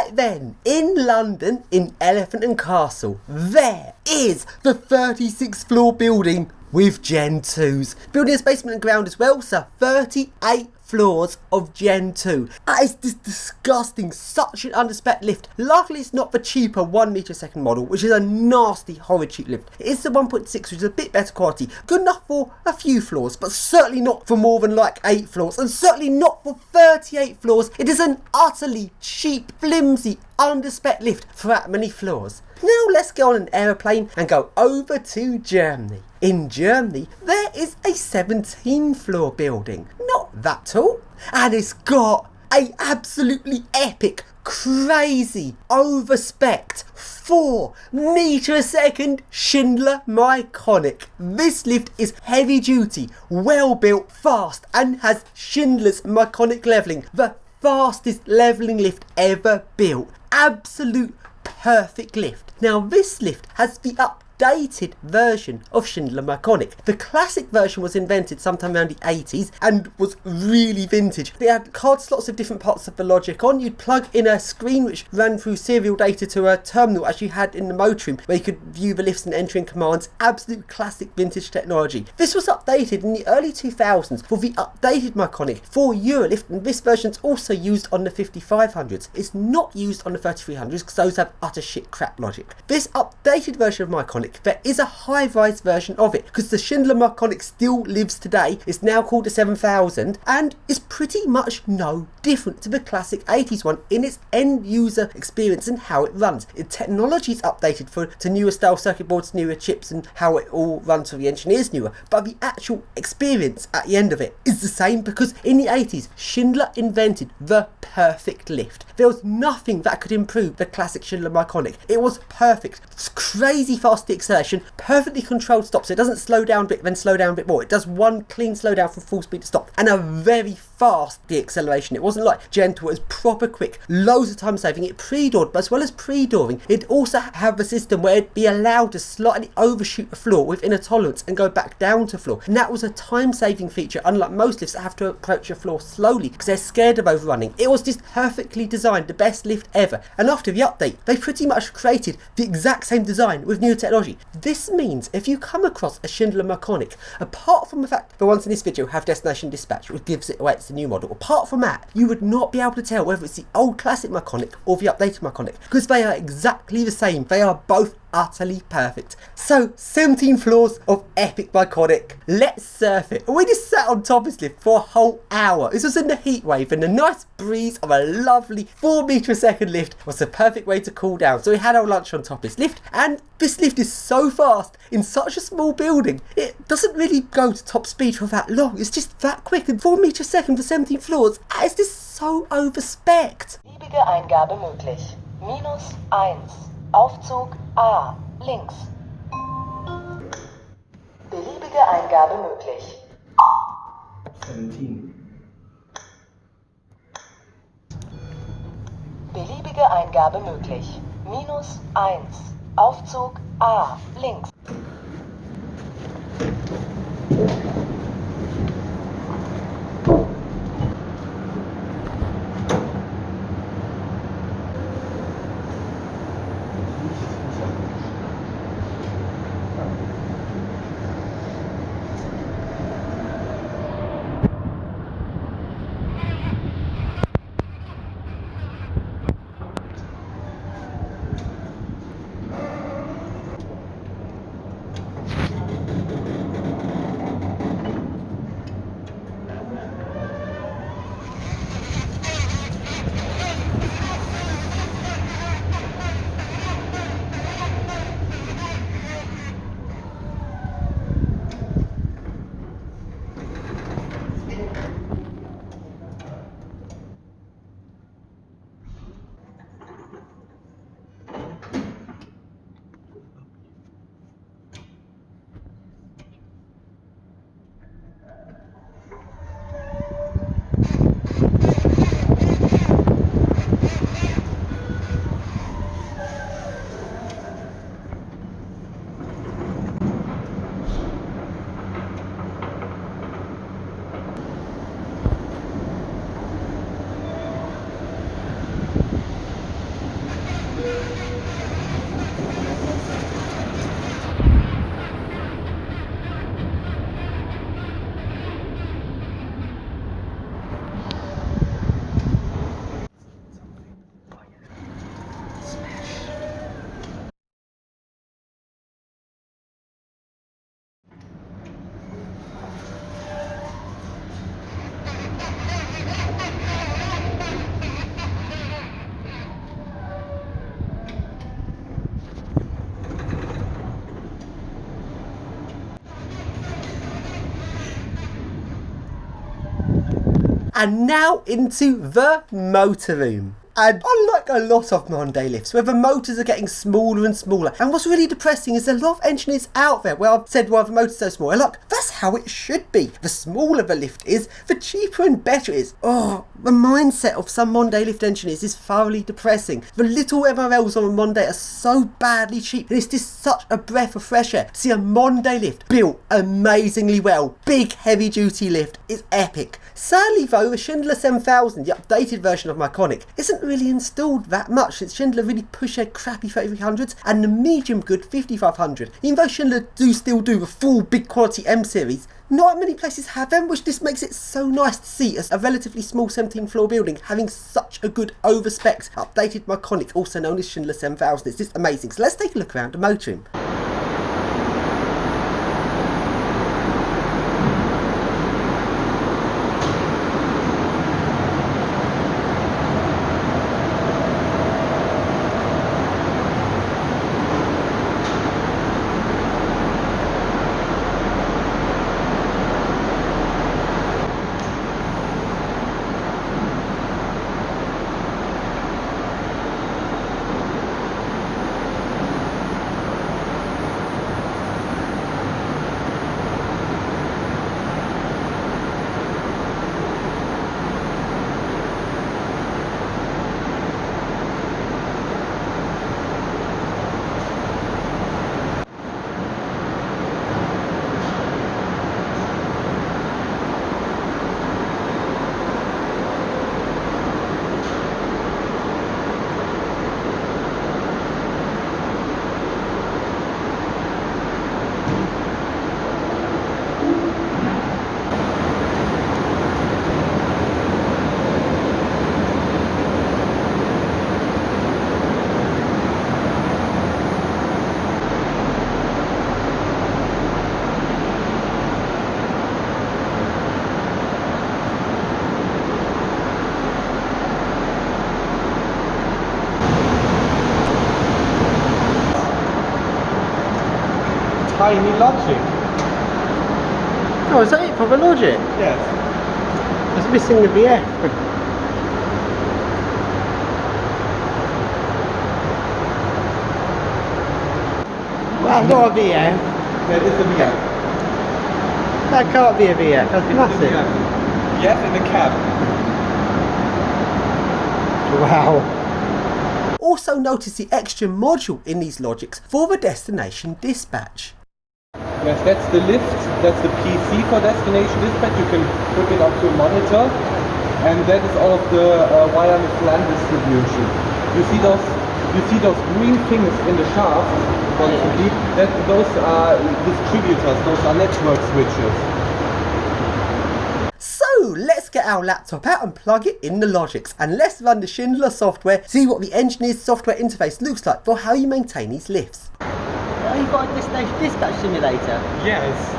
Right then, in London, in Elephant and Castle, there is the 36th floor building with Gen 2s. Building has basement and ground as well, so 38 floors of Gen 2. That is this disgusting, such an underspec lift. Luckily it's not the cheaper 1 meter a second model, which is a nasty, horrid cheap lift. It is the 1.6, which is a bit better quality. Good enough for a few floors, but certainly not for more than like 8 floors, and certainly not for 38 floors. It is an utterly cheap, flimsy, underspec lift for that many floors. Now let's get on an aeroplane and go over to Germany. In Germany, there is a 17 floor building. Not that tall. And it's got a absolutely epic, crazy, overspec'd 4 meter a second Schindler Myconic. This lift is heavy duty, well built, fast, and has Schindler's Myconic levelling. The fastest levelling lift ever built. Absolute perfect lift. Now this lift has the updated version of Schindler Myconic. The classic version was invented sometime around the 80s and was really vintage. They had card slots of different parts of the logic on. You'd plug in a screen which ran through serial data to a terminal as you had in the motor room, where you could view the lifts and enter in commands. Absolute classic vintage technology. This was updated in the early 2000s for the updated Myconic for Eurolift, and this version is also used on the 5500s. It's not used on the 3300s because those have utter shit crap logic. This updated version of Myconic, there is a high-rise version of it because the Schindler Myconic still lives today. It's now called the 7000 and is pretty much no different to the classic 80s one in its end user experience and how it runs. The technology is updated to newer style circuit boards, newer chips, and how it all runs for the engineers newer, but the actual experience at the end of it is the same because in the 80s Schindler invented the perfect lift. There was nothing that could improve the classic Schindler Myconic. It was perfect. It's crazy fast acceleration, perfectly controlled stop, so it doesn't slow down a bit then slow down a bit more. It does one clean slowdown from full speed to stop, and a very fast deacceleration. It wasn't like gentle, it was proper quick, loads of time saving. It pre-doored, but as well as pre-dooring, it'd also have a system where it'd be allowed to slightly overshoot the floor within a tolerance and go back down to floor, and that was a time saving feature, unlike most lifts that have to approach a floor slowly because they're scared of overrunning. It was just perfectly designed, the best lift ever, and after the update they pretty much created the exact same design with new technology. This means if you come across a Schindler Myconic, apart from the fact the ones in this video have destination dispatch, which gives it away it's the new model, apart from that you would not be able to tell whether it's the old classic Myconic or the updated Myconic because they are exactly the same. They are both utterly perfect. So 17 floors of epic Myconic. Let's surf it. We just sat on top of this lift for a whole hour. This was in the heat wave and the nice breeze of a lovely 4 meter a second lift was the perfect way to cool down. So we had our lunch on top of this lift, and this lift is so fast in such a small building. It doesn't really go to top speed for that long. It's just that quick, and 4 meter a second for 17 floors. It's just so overspec'd. Beliebige Eingabe möglich. -1. Aufzug A. Links. Beliebige Eingabe möglich. 17. Beliebige Eingabe möglich. -1. Aufzug A. Links. And now into the motor room. And unlike a lot of Monday lifts, where the motors are getting smaller and smaller, and what's really depressing is a lot of engineers out there where I've said, well, the motor's so small, and look, that's how it should be. The smaller the lift is, the cheaper and better it is. Oh, the mindset of some Monday lift engineers is thoroughly depressing. The little MRLs on a Monday are so badly cheap, and it's just such a breath of fresh air to see a Monday lift built amazingly well. Big heavy duty lift is epic. Sadly though, the Schindler 7000, the updated version of my Iconic, isn't really installed that much since Schindler really pushed their crappy 3300s and the medium good 5500. Even though Schindler do still do the full big quality M series, not many places have them, which just makes it so nice to see as a relatively small 17 floor building having such a good over-spec updated Iconic, also known as Schindler 7000. It's just amazing. So let's take a look around the motor room. Tiny logic. Oh, is that it for the logic? Yes. It's missing the VF. Well, not a VF. That is the VF. That can't be a VF. That's massive. VF in the cab. Wow. Also notice the extra module in these Logics for the destination dispatch. Yes, that's the lift, that's the PC for destination dispatch. You can hook it up to a monitor, and that is all of the wireless LAN distribution. You see those green things in the shaft, constantly. Those are distributors, those are network switches. So let's get our laptop out and plug it in the Logics, and let's run the Schindler software, see what the engineer's software interface looks like for how you maintain these lifts. Oh, you've got a destination dispatch simulator? Yes.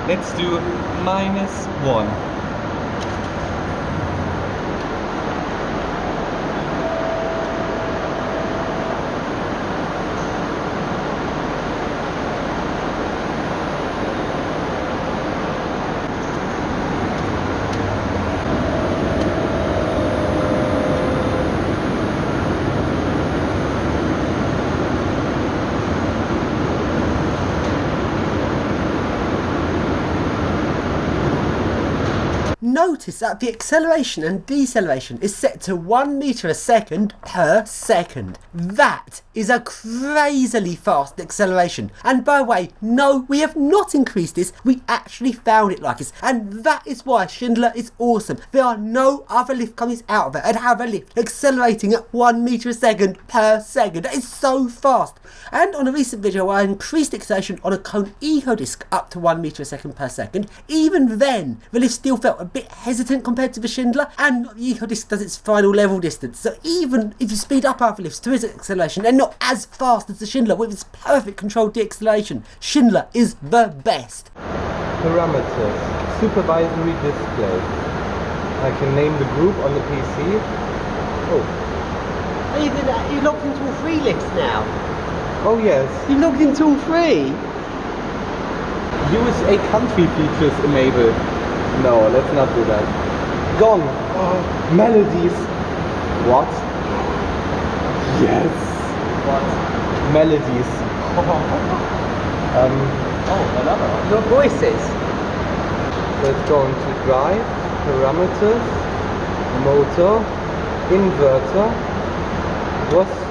Let's do -1. Notice that the acceleration and deceleration is set to 1 meter a second per second. That is a crazily fast acceleration. And by the way, no, we have not increased this. We actually found it like this. And that is why Schindler is awesome. There are no other lift companies out there that have a lift accelerating at 1 meter a second per second. That is so fast. And on a recent video, I increased acceleration on a Cone Eco disc up to 1 meter a second per second. Even then, the lift still felt a bit hesitant compared to the Schindler, and the Eco disc does its final level distance. So even if you speed up other lifts to its acceleration, they're not as fast as the Schindler with its perfect controlled deceleration. Schindler is the best. Parameters. Supervisory display. I can name the group on the PC. Oh. You logged into all 3 lifts now? Oh yes. You logged into all 3? USA country features enabled. No, let's not do that. gone. Melodies. What? Yes. What? Melodies. Another one. Your voices. Let's go into drive, parameters, motor, inverter, was.